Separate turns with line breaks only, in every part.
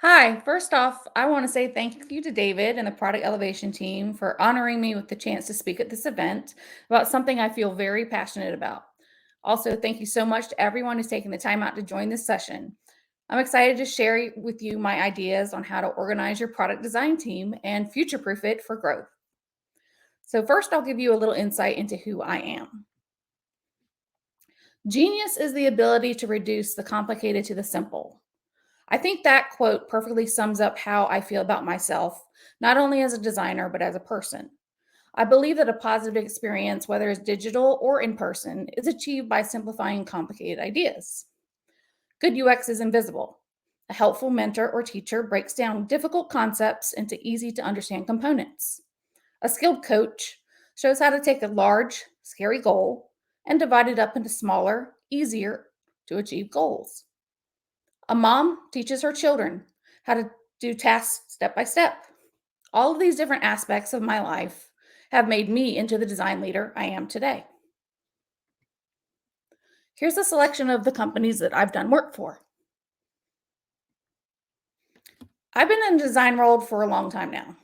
Hi, first off, I want to say thank you to David and the Product Elevation team for honoring me with the chance to speak at this event about something I feel very passionate about. Also, thank you so much to everyone who's taken the time out to join this session. I'm excited to share with you my ideas on how to organize your product design team and future proof it for growth. So, first, I'll give you a little insight into who I am. Genius is the ability to reduce the complicated to the simple. I think that quote perfectly sums up how I feel about myself, not only as a designer, but as a person. I believe that a positive experience, whether it's digital or in person, is achieved by simplifying complicated ideas. Good UX is invisible. A helpful mentor or teacher breaks down difficult concepts into easy to understand components. A skilled coach shows how to take a large, scary goal and divide it up into smaller, easier to achieve goals. A mom teaches her children how to do tasks step by step. All of these different aspects of my life have made me into the design leader I am today. Here's a selection of the companies that I've done work for. I've been in the design world for a long time now.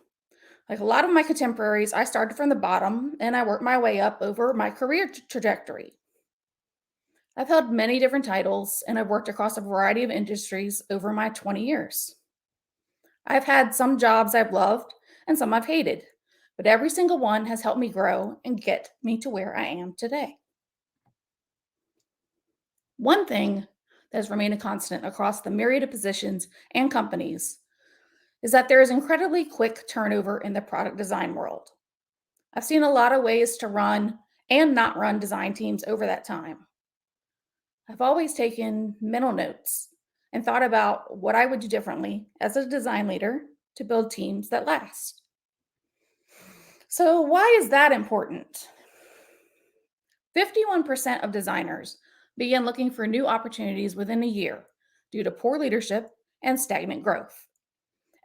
Like a lot of my contemporaries, I started from the bottom and I worked my way up over my career trajectory. I've held many different titles and I've worked across a variety of industries over my 20 years. I've had some jobs I've loved and some I've hated, but every single one has helped me grow and get me to where I am today. One thing that has remained a constant across the myriad of positions and companies is that there is incredibly quick turnover in the product design world. I've seen a lot of ways to run and not run design teams over that time. I've always taken mental notes and thought about what I would do differently as a design leader to build teams that last. So, why is that important? 51% of designers begin looking for new opportunities within a year due to poor leadership and stagnant growth.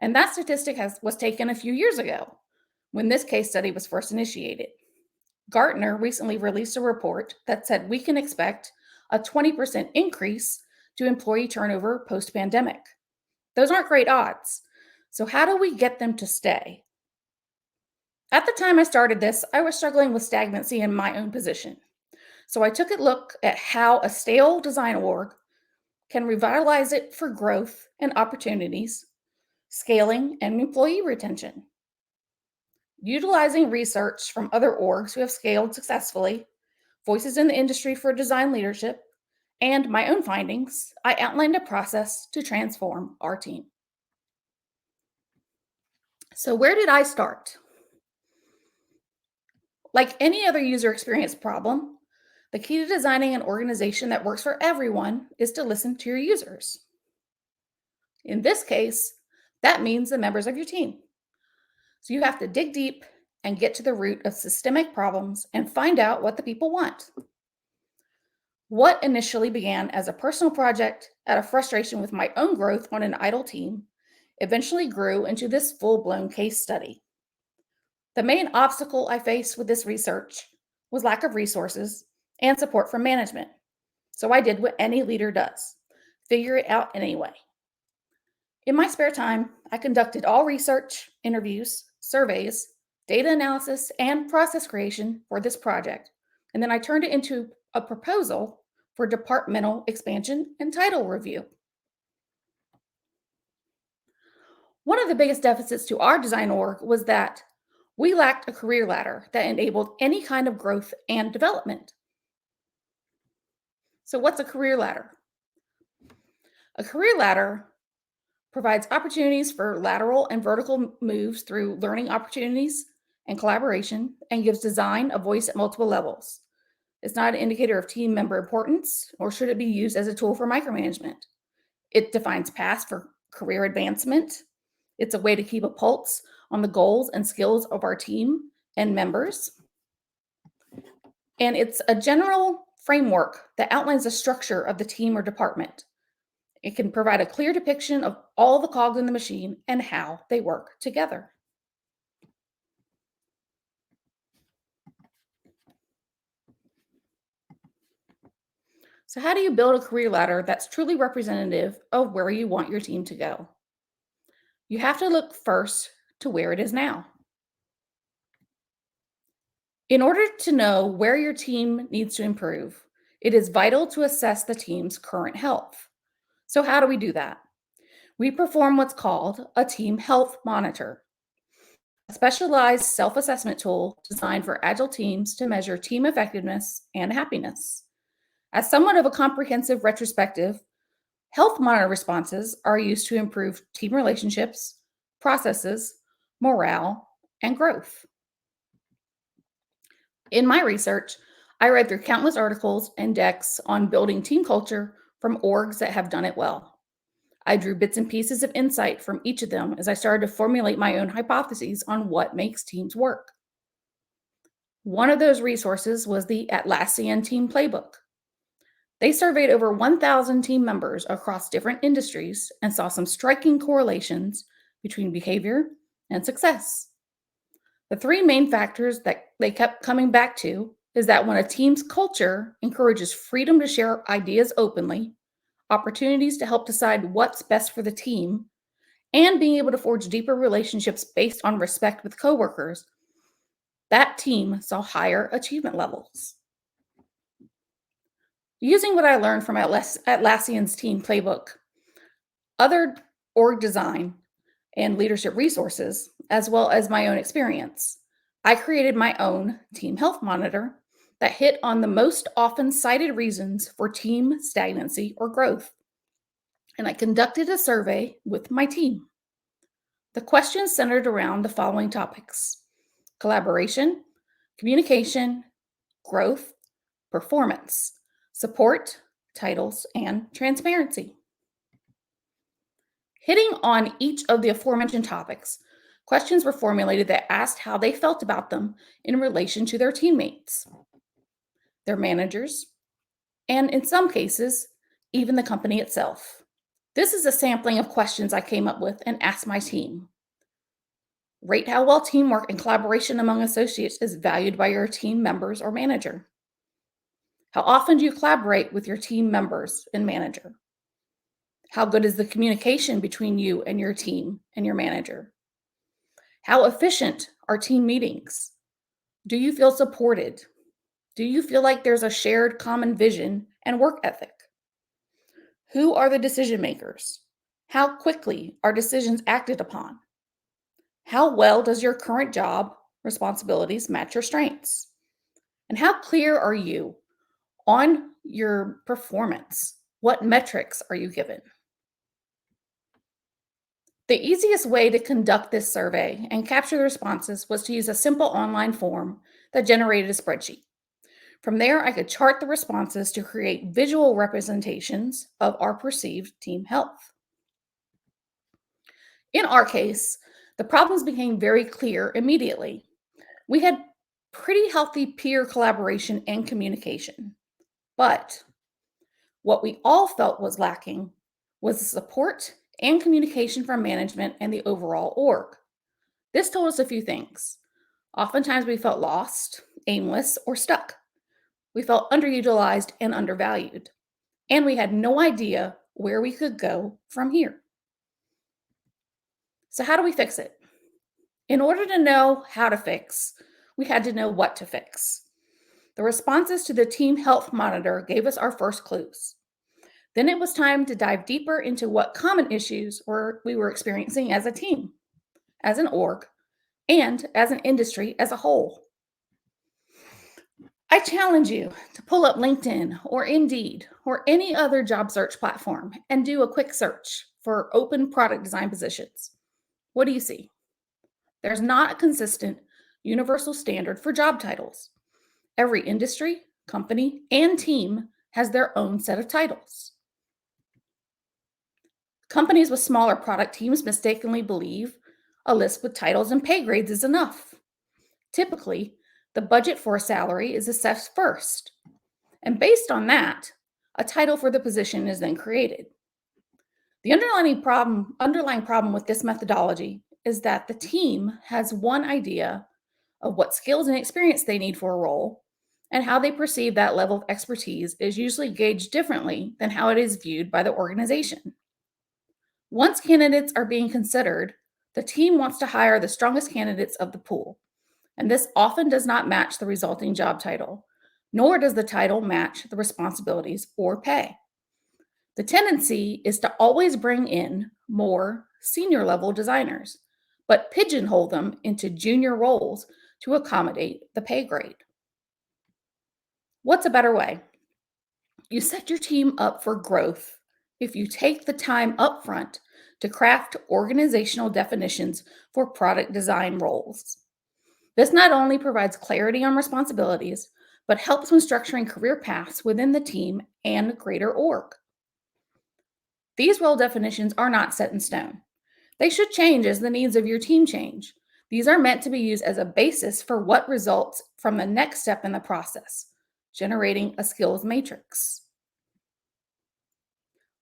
And that statistic was taken a few years ago when this case study was first initiated. Gartner recently released a report that said we can expect a 20% increase to employee turnover post pandemic. Those aren't great odds. So, how do we get them to stay? At the time I started this, I was struggling with stagnancy in my own position. So I took a look at how a stale design org can revitalize it for growth and opportunities, scaling, and employee retention. Utilizing research from other orgs who have scaled successfully, voices in the industry for design leadership, and my own findings, I outlined a process to transform our team. So, where did I start? Like any other user experience problem, the key to designing an organization that works for everyone is to listen to your users. In this case, that means the members of your team. So you have to dig deep and get to the root of systemic problems and find out what the people want. What initially began as a personal project out of frustration with my own growth on an idle team eventually grew into this full blown case study. The main obstacle I faced with this research was lack of resources and support from management. So I did what any leader does, figure it out anyway. In my spare time, I conducted all research, interviews, surveys, data analysis, and process creation for this project. And then I turned it into a proposal for departmental expansion and title review. One of the biggest deficits to our design org was that we lacked a career ladder that enabled any kind of growth and development. So, what's a career ladder? A career ladder provides opportunities for lateral and vertical moves through learning opportunities and collaboration, and gives design a voice at multiple levels. It's not an indicator of team member importance, or should it be used as a tool for micromanagement. It defines paths for career advancement. It's a way to keep a pulse on the goals and skills of our team and members. And it's a general framework that outlines the structure of the team or department. It can provide a clear depiction of all the cogs in the machine and how they work together. So, how do you build a career ladder that's truly representative of where you want your team to go? You have to look first to where it is now. In order to know where your team needs to improve, it is vital to assess the team's current health. So, how do we do that? We perform what's called a team health monitor, a specialized self assessment tool designed for agile teams to measure team effectiveness and happiness. As somewhat of a comprehensive retrospective, health monitor responses are used to improve team relationships, processes, morale, and growth. In my research, I read through countless articles and decks on building team culture from orgs that have done it well. I drew bits and pieces of insight from each of them as I started to formulate my own hypotheses on what makes teams work. One of those resources was the Atlassian Team Playbook. They surveyed over 1,000 team members across different industries and saw some striking correlations between behavior and success. The three main factors that they kept coming back to is that when a team's culture encourages freedom to share ideas openly, opportunities to help decide what's best for the team, and being able to forge deeper relationships based on respect with coworkers, that team saw higher achievement levels. Using what I learned from Atlassian's team playbook, other org design, and leadership resources, as well as my own experience, I created my own team health monitor that hit on the most often cited reasons for team stagnancy or growth. And I conducted a survey with my team. The questions centered around the following topics: collaboration, communication, growth, performance, support, titles, and transparency. Hitting on each of the aforementioned topics, questions were formulated that asked how they felt about them in relation to their teammates, their managers, and in some cases, even the company itself. This is a sampling of questions I came up with and asked my team. Rate how well teamwork and collaboration among associates is valued by your team members or manager. How often do you collaborate with your team members and manager? How good is the communication between you and your team and your manager? How efficient are team meetings? Do you feel supported? Do you feel like there's a shared common vision and work ethic? Who are the decision makers? How quickly are decisions acted upon? How well does your current job responsibilities match your strengths? And how clear are you on your performance? What metrics are you given? The easiest way to conduct this survey and capture the responses was to use a simple online form that generated a spreadsheet. From there, I could chart the responses to create visual representations of our perceived team health. In our case, the problems became very clear immediately. We had pretty healthy peer collaboration and communication, but what we all felt was lacking was the support and communication from management and the overall org. This told us a few things. Oftentimes, we felt lost, aimless, or stuck. We felt underutilized and undervalued, and we had no idea where we could go from here. So, how do we fix it? In order to know how to fix, we had to know what to fix. The responses to the team health monitor gave us our first clues. Then it was time to dive deeper into what common issues we were experiencing as a team, as an org, and as an industry as a whole. I challenge you to pull up LinkedIn or Indeed or any other job search platform and do a quick search for open product design positions. What do you see? There's not a consistent, universal standard for job titles. Every industry, company, and team has their own set of titles. Companies with smaller product teams mistakenly believe a list with titles and pay grades is enough. Typically, the budget for a salary is assessed first, and based on that, a title for the position is then created. The underlying problem with this methodology is that the team has one idea of what skills and experience they need for a role, and how they perceive that level of expertise is usually gauged differently than how it is viewed by the organization. Once candidates are being considered, The team wants to hire the strongest candidates of the pool, and this often does not match the resulting job title, nor does the title match the responsibilities or pay. The tendency is to always bring in more senior level designers, but pigeonhole them into junior roles to accommodate the pay grade. What's a better way? You set your team up for growth if you take the time upfront to craft organizational definitions for product design roles. This not only provides clarity on responsibilities, but helps when structuring career paths within the team and greater org. These role definitions are not set in stone. They should change as the needs of your team change. These are meant to be used as a basis for what results from the next step in the process, generating a skills matrix.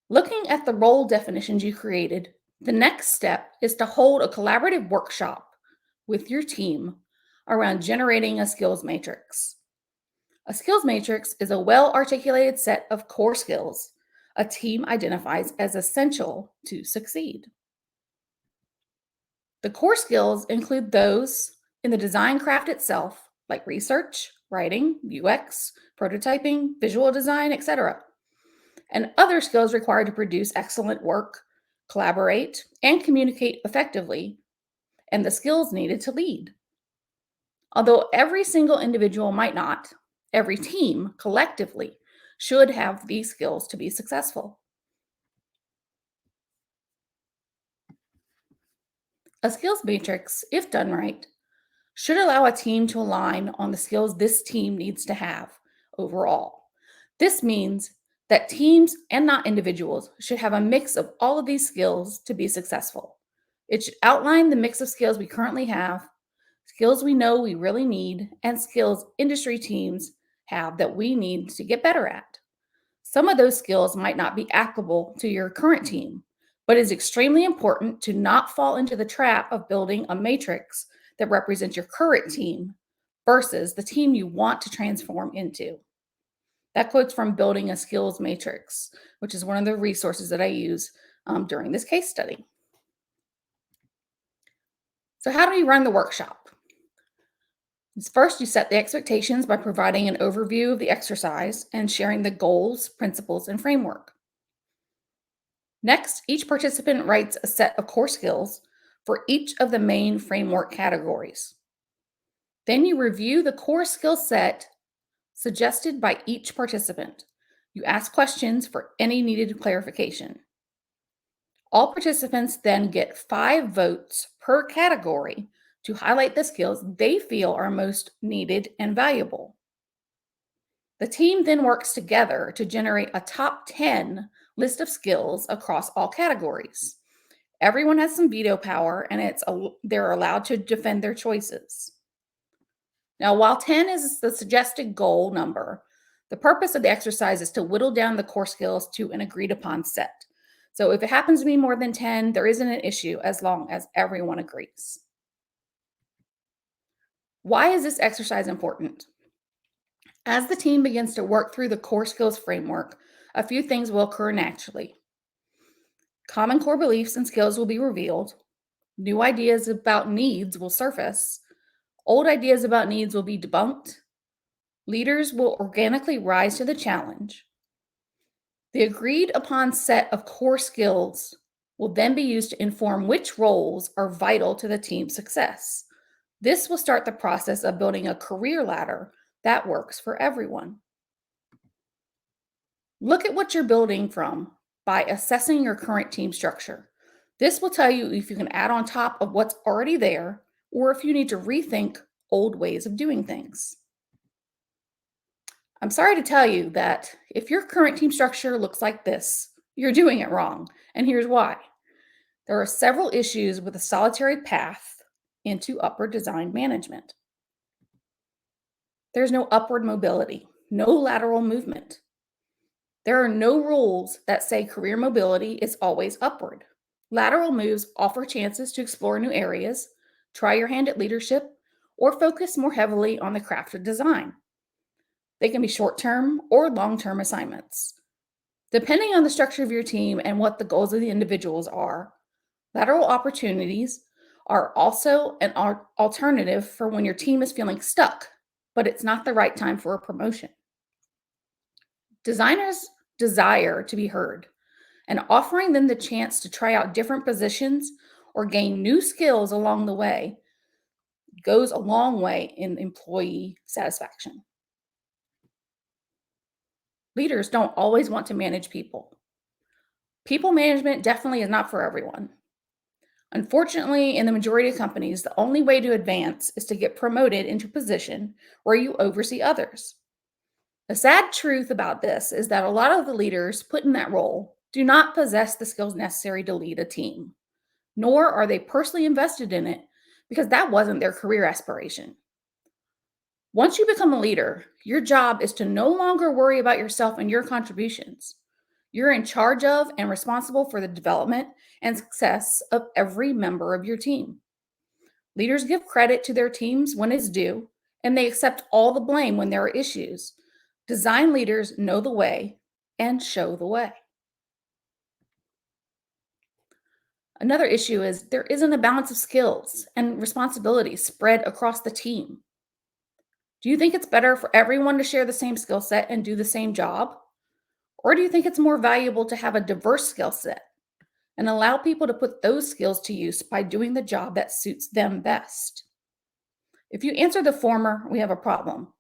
Looking at the role definitions you created, the next step is to hold a collaborative workshop with your team around generating a skills matrix. A skills matrix is a well articulated set of core skills a team identifies as essential to succeed. The core skills include those in the design craft itself, like research, writing, UX, prototyping, visual design, etc., and other skills required to produce excellent work, collaborate, and communicate effectively, and the skills needed to lead. Although every single individual might not, every team collectively should have these skills to be successful. A skills matrix, if done right, should allow a team to align on the skills this team needs to have overall. This means that teams and not individuals should have a mix of all of these skills to be successful. It should outline the mix of skills we currently have, skills we know we really need, and skills industry teams have that we need to get better at. Some of those skills might not be applicable to your current team, but it's extremely important to not fall into the trap of building a matrix that represents your current team versus the team you want to transform into. That quote's from Building a Skills Matrix, which is one of the resources that I use during this case study. So how do you run the workshop? First, you set the expectations by providing an overview of the exercise and sharing the goals, principles, and framework. Next, each participant writes a set of core skills for each of the main framework categories. Then you review the core skill set suggested by each participant. You ask questions for any needed clarification. All participants then get 5 votes per category to highlight the skills they feel are most needed and valuable. The team then works together to generate a top 10 list of skills across all categories. Everyone has some veto power and they're allowed to defend their choices. Now, while 10 is the suggested goal number, the purpose of the exercise is to whittle down the core skills to an agreed upon set. So if it happens to be more than 10, there isn't an issue as long as everyone agrees. Why is this exercise important? As the team begins to work through the core skills framework, a few things will occur naturally. Common core beliefs and skills will be revealed. New ideas about needs will surface. Old ideas about needs will be debunked. Leaders will organically rise to the challenge. The agreed upon set of core skills will then be used to inform which roles are vital to the team's success. This will start the process of building a career ladder that works for everyone. Look at what you're building from by assessing your current team structure. This will tell you if you can add on top of what's already there or if you need to rethink old ways of doing things. I'm sorry to tell you that if your current team structure looks like this, you're doing it wrong, and here's why. There are several issues with a solitary path into upward design management. There's no upward mobility, no lateral movement. There are no rules that say career mobility is always upward. Lateral moves offer chances to explore new areas, try your hand at leadership, or focus more heavily on the craft of design. They can be short-term or long-term assignments. Depending on the structure of your team and what the goals of the individuals are, lateral opportunities are also an alternative for when your team is feeling stuck, but it's not the right time for a promotion. Designers desire to be heard, and offering them the chance to try out different positions or gain new skills along the way goes a long way in employee satisfaction. Leaders don't always want to manage people. People management definitely is not for everyone. Unfortunately, in the majority of companies, the only way to advance is to get promoted into a position where you oversee others. The sad truth about this is that a lot of the leaders put in that role do not possess the skills necessary to lead a team, nor are they personally invested in it because that wasn't their career aspiration. Once you become a leader, your job is to no longer worry about yourself and your contributions. You're in charge of and responsible for the development and success of every member of your team. Leaders give credit to their teams when it's due, and they accept all the blame when there are issues. Design leaders know the way and show the way. Another issue is there isn't a balance of skills and responsibilities spread across the team. Do you think it's better for everyone to share the same skill set and do the same job? Or do you think it's more valuable to have a diverse skill set and allow people to put those skills to use by doing the job that suits them best? If you answer the former, we have a problem.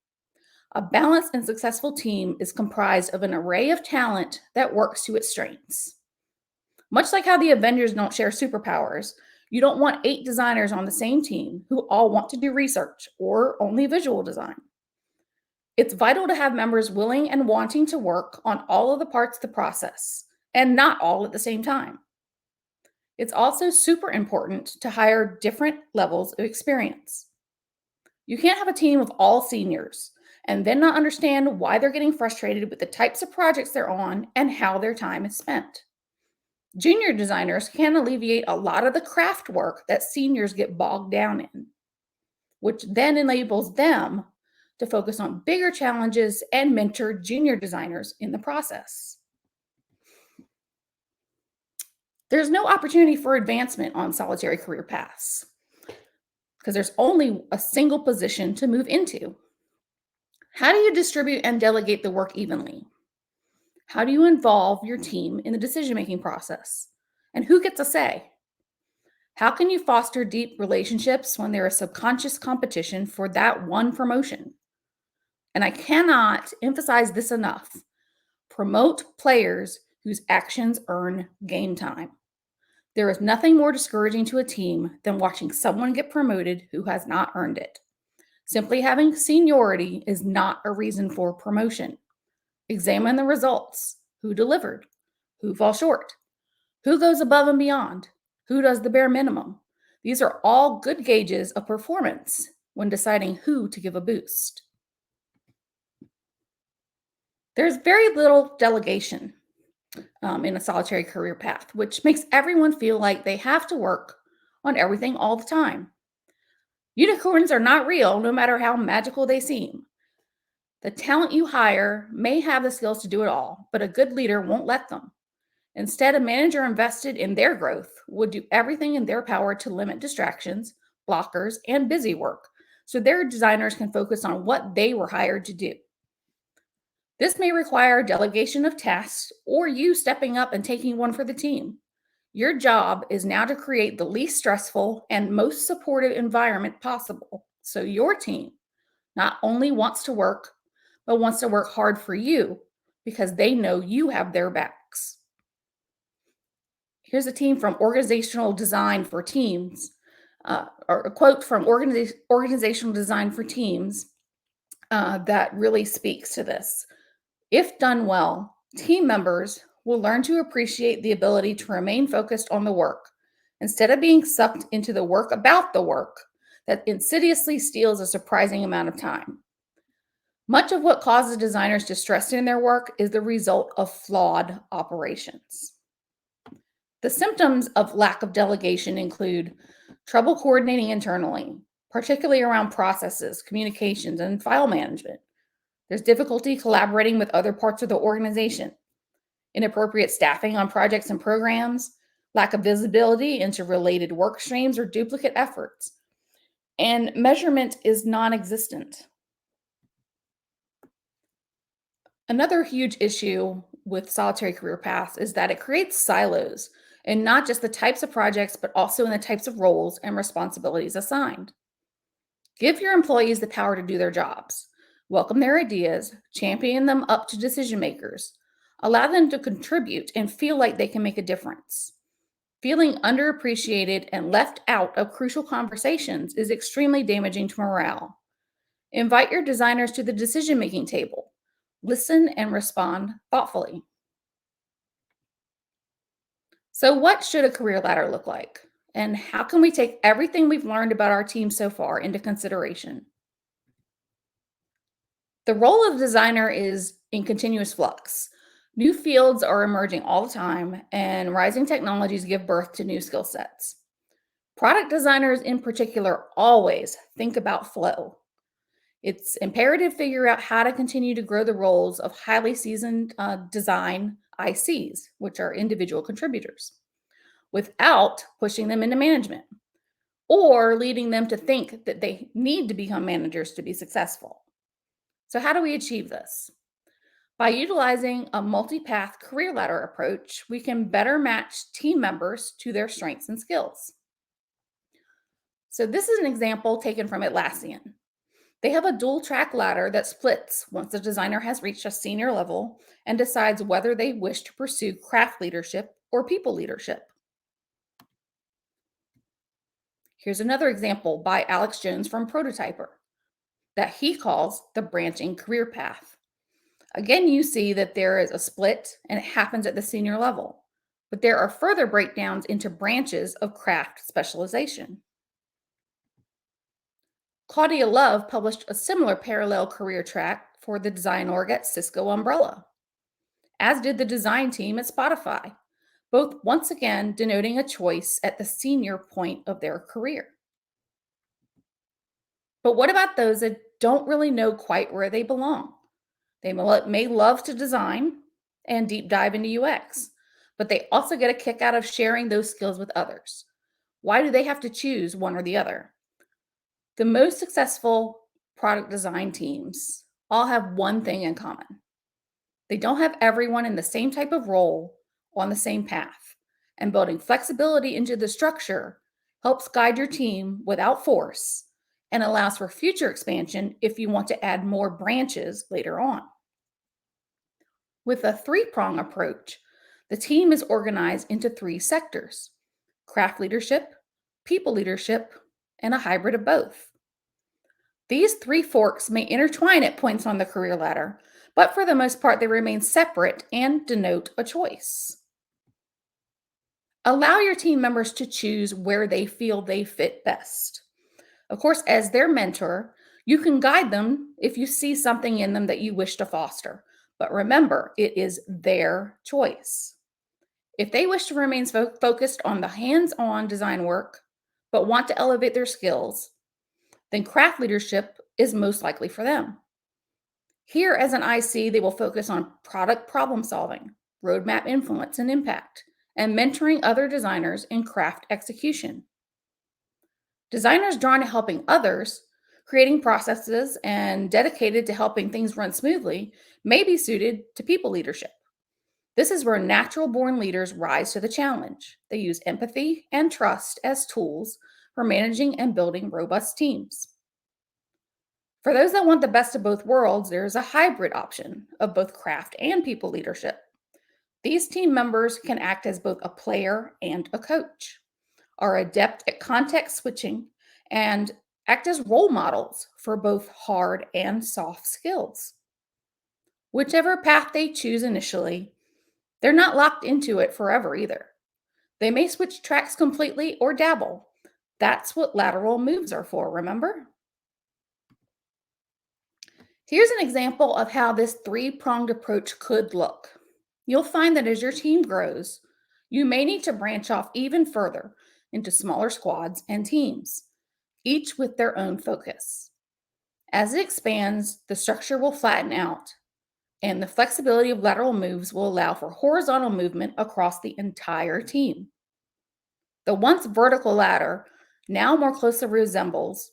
A balanced and successful team is comprised of an array of talent that works to its strengths. Much like how the Avengers don't share superpowers, you don't want 8 designers on the same team who all want to do research or only visual design. It's vital to have members willing and wanting to work on all of the parts of the process, and not all at the same time. It's also super important to hire different levels of experience. You can't have a team of all seniors and then not understand why they're getting frustrated with the types of projects they're on and how their time is spent. Junior designers can alleviate a lot of the craft work that seniors get bogged down in, which then enables them to focus on bigger challenges and mentor junior designers in the process. There's no opportunity for advancement on solitary career paths because there's only a single position to move into. How do you distribute and delegate the work evenly? How do you involve your team in the decision-making process? And who gets a say? How can you foster deep relationships when there is subconscious competition for that one promotion? And I cannot emphasize this enough. Promote players whose actions earn game time. There is nothing more discouraging to a team than watching someone get promoted who has not earned it. Simply having seniority is not a reason for promotion. Examine the results. Who delivered? Who fell short? Who goes above and beyond? Who does the bare minimum? These are all good gauges of performance when deciding who to give a boost. There's very little delegation in a solitary career path, which makes everyone feel like they have to work on everything all the time. Unicorns are not real, no matter how magical they seem. The talent you hire may have the skills to do it all, but a good leader won't let them. Instead, a manager invested in their growth would do everything in their power to limit distractions, blockers, and busy work so their designers can focus on what they were hired to do. This may require delegation of tasks or you stepping up and taking one for the team. Your job is now to create the least stressful and most supportive environment possible so your team not only wants to work, but wants to work hard for you because they know you have their backs. Here's a team from Organizational Design for Teams, or a quote from Organizational Design for Teams that really speaks to this. If done well, team members will learn to appreciate the ability to remain focused on the work instead of being sucked into the work about the work that insidiously steals a surprising amount of time. Much of what causes designers distress in their work is the result of flawed operations. The symptoms of lack of delegation include trouble coordinating internally, particularly around processes, communications, and file management. There's difficulty collaborating with other parts of the organization, inappropriate staffing on projects and programs, lack of visibility into related work streams or duplicate efforts, and measurement is non existent. Another huge issue with solitary career paths is that it creates silos in not just the types of projects, but also in the types of roles and responsibilities assigned. Give your employees the power to do their jobs, welcome their ideas, champion them up to decision makers, allow them to contribute and feel like they can make a difference. Feeling underappreciated and left out of crucial conversations is extremely damaging to morale. Invite your designers to the decision making table. Listen and respond thoughtfully. So, what should a career ladder look like? And how can we take everything we've learned about our team so far into consideration? The role of designer is in continuous flux. New fields are emerging all the time, and rising technologies give birth to new skill sets. Product designers, in particular, always think about flow. It's imperative to figure out how to continue to grow the roles of highly seasoned design ICs, which are individual contributors, without pushing them into management or leading them to think that they need to become managers to be successful. So, how do we achieve this? By utilizing a multi path career ladder approach, we can better match team members to their strengths and skills. So, this is an example taken from Atlassian. They have a dual track ladder that splits once the designer has reached a senior level and decides whether they wish to pursue craft leadership or people leadership. Here's another example by Alex Jones from Prototyper that he calls the branching career path. Again, you see that there is a split and it happens at the senior level, but there are further breakdowns into branches of craft specialization. Claudia Love published a similar parallel career track for the design org at Cisco Umbrella, as did the design team at Spotify, both once again denoting a choice at the senior point of their career. But what about those that don't really know quite where they belong? They may love to design and deep dive into UX, but they also get a kick out of sharing those skills with others. Why do they have to choose one or the other? The most successful product design teams all have one thing in common. They don't have everyone in the same type of role on the same path, and building flexibility into the structure helps guide your team without force and allows for future expansion if you want to add more branches later on. With a three-prong approach, the team is organized into three sectors: craft leadership, people leadership, and a hybrid of both. These three forks may intertwine at points on the career ladder, but for the most part, they remain separate and denote a choice. Allow your team members to choose where they feel they fit best. Of course, as their mentor, you can guide them if you see something in them that you wish to foster. But remember, it is their choice. If they wish to remain focused on the hands on design work, but want to elevate their skills, then craft leadership is most likely for them. Here, as an IC, they will focus on product problem solving, roadmap influence and impact, and mentoring other designers in craft execution. Designers drawn to helping others, creating processes, and dedicated to helping things run smoothly may be suited to people leadership. This is where natural born leaders rise to the challenge. They use empathy and trust as tools for managing and building robust teams. For those that want the best of both worlds, there is a hybrid option of both craft and people leadership. These team members can act as both a player and a coach, are adept at context switching, and act as role models for both hard and soft skills. Whichever path they choose initially, they're not locked into it forever either. They may switch tracks completely or dabble. That's what lateral moves are for, remember? Here's an example of how this three-pronged approach could look. You'll find that as your team grows, you may need to branch off even further into smaller squads and teams, each with their own focus. As it expands, the structure will flatten out, and the flexibility of lateral moves will allow for horizontal movement across the entire team. The once vertical ladder now more closely resembles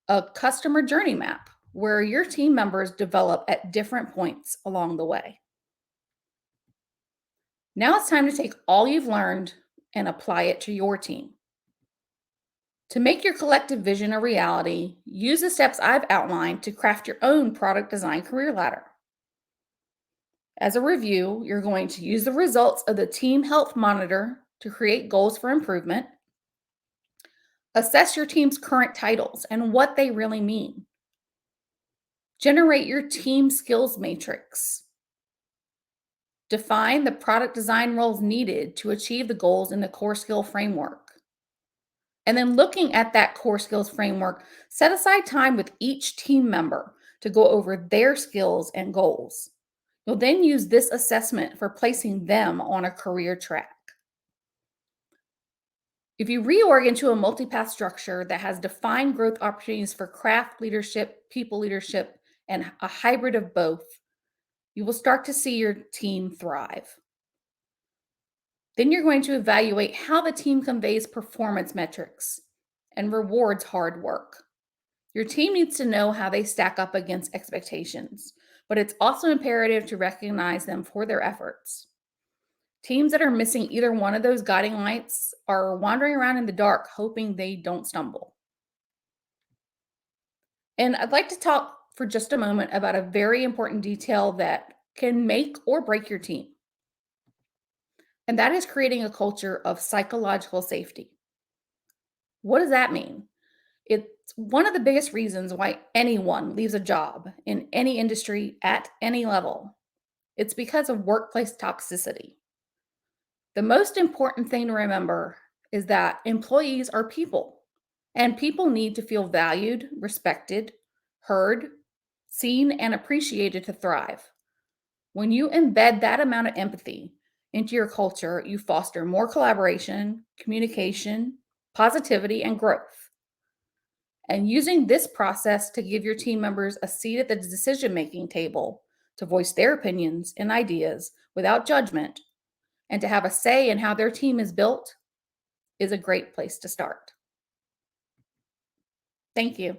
a customer journey map where your team members develop at different points along the way. Now it's time to take all you've learned and apply it to your team. To make your collective vision a reality, use the steps I've outlined to craft your own product design career ladder. As a review, you're going to use the results of the Team Health Monitor to create goals for improvement. Assess your team's current titles and what they really mean. Generate your team skills matrix. Define the product design roles needed to achieve the goals in the core skill framework. And then looking at that core skills framework, set aside time with each team member to go over their skills and goals. You'll then use this assessment for placing them on a career track. If you reorg into a multipath structure that has defined growth opportunities for craft leadership, people leadership, and a hybrid of both, you will start to see your team thrive. Then you're going to evaluate how the team conveys performance metrics and rewards hard work. Your team needs to know how they stack up against expectations, but it's also imperative to recognize them for their efforts. Teams that are missing either one of those guiding lights are wandering around in the dark, hoping they don't stumble. And I'd like to talk for just a moment about a very important detail that can make or break your team. And that is creating a culture of psychological safety. What does that mean? It's one of the biggest reasons why anyone leaves a job in any industry at any level. It's because of workplace toxicity. The most important thing to remember is that employees are people, and people need to feel valued, respected, heard, seen, and appreciated to thrive. When you embed that amount of empathy into your culture, you foster more collaboration, communication, positivity, and growth. And using this process to give your team members a seat at the decision making table to voice their opinions and ideas without judgment and to have a say in how their team is built is a great place to start. Thank you.